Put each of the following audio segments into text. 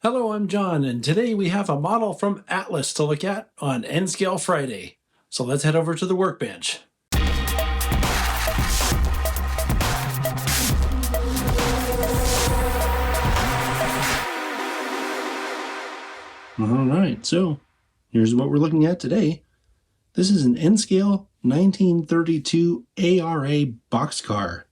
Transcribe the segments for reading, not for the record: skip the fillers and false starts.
Hello, I'm John, and today we have a model from Atlas to look at on N-Scale Friday. So let's head over to the workbench. Alright, so here's what we're looking at today. This is an N-Scale 1932 ARA boxcar.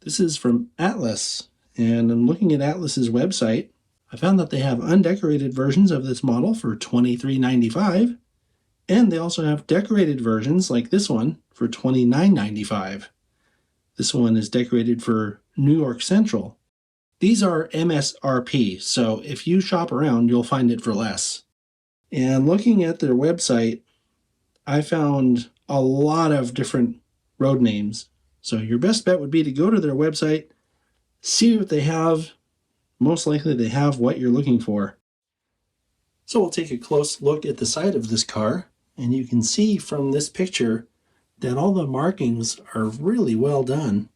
This is from Atlas, and I'm looking at Atlas's website. I found that they have undecorated versions of this model for $23.95, and they also have decorated versions like this one for $29.95. This one is decorated for New York Central. These are MSRP, so if you shop around, you'll find it for less. And looking at their website, I found a lot of different road names. So your best bet would be to go to their website, see what they have. Most likely they have what you're looking for. So we'll take a close look at the side of this car, and you can see from this picture that all the markings are really well done.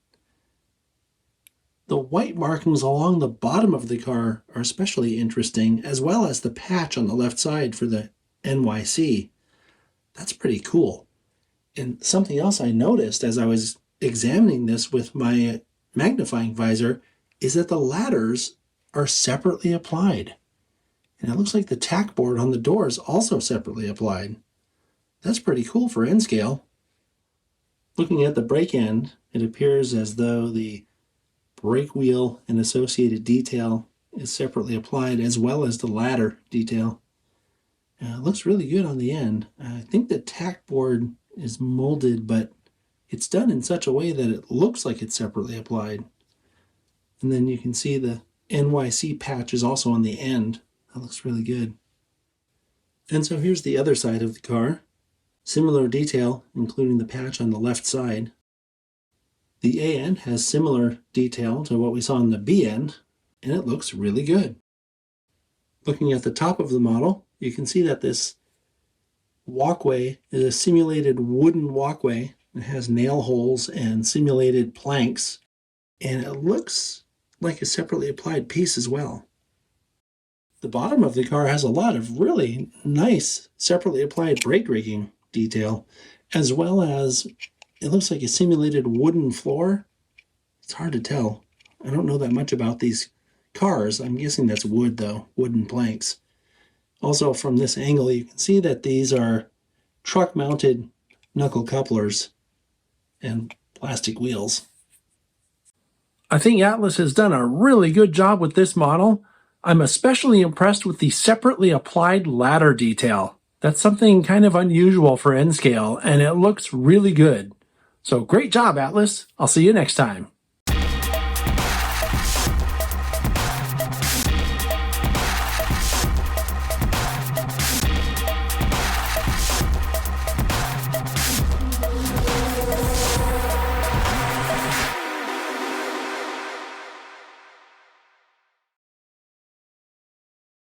The white markings along the bottom of the car are especially interesting, as well as the patch on the left side for the NYC. That's pretty cool. And something else I noticed as I was examining this with my magnifying visor is that the ladders are separately applied. And it looks like the tack board on the door is also separately applied. That's pretty cool for N-Scale. Looking at the brake end, it appears as though the brake wheel and associated detail is separately applied, as well as the ladder detail. It looks really good on the end. I think the tack board is molded, but it's done in such a way that it looks like it's separately applied. And then you can see the NYC patch is also on the end. That looks really good. And so here's the other side of the car. Similar detail, including the patch on the left side. The A end has similar detail to what we saw on the B end, and it looks really good. Looking at the top of the model, you can see that this walkway is a simulated wooden walkway. It has nail holes and simulated planks, and it looks like a separately applied piece as well. The bottom of the car has a lot of really nice separately applied brake rigging detail, as well as it looks like a simulated wooden floor. It's hard to tell. I don't know that much about these cars. I'm guessing that's wood though, wooden planks. Also from this angle you can see that these are truck mounted knuckle couplers and plastic wheels. I think Atlas has done a really good job with this model. I'm especially impressed with the separately applied ladder detail. That's something kind of unusual for N-Scale, and it looks really good. So great job, Atlas. I'll see you next time.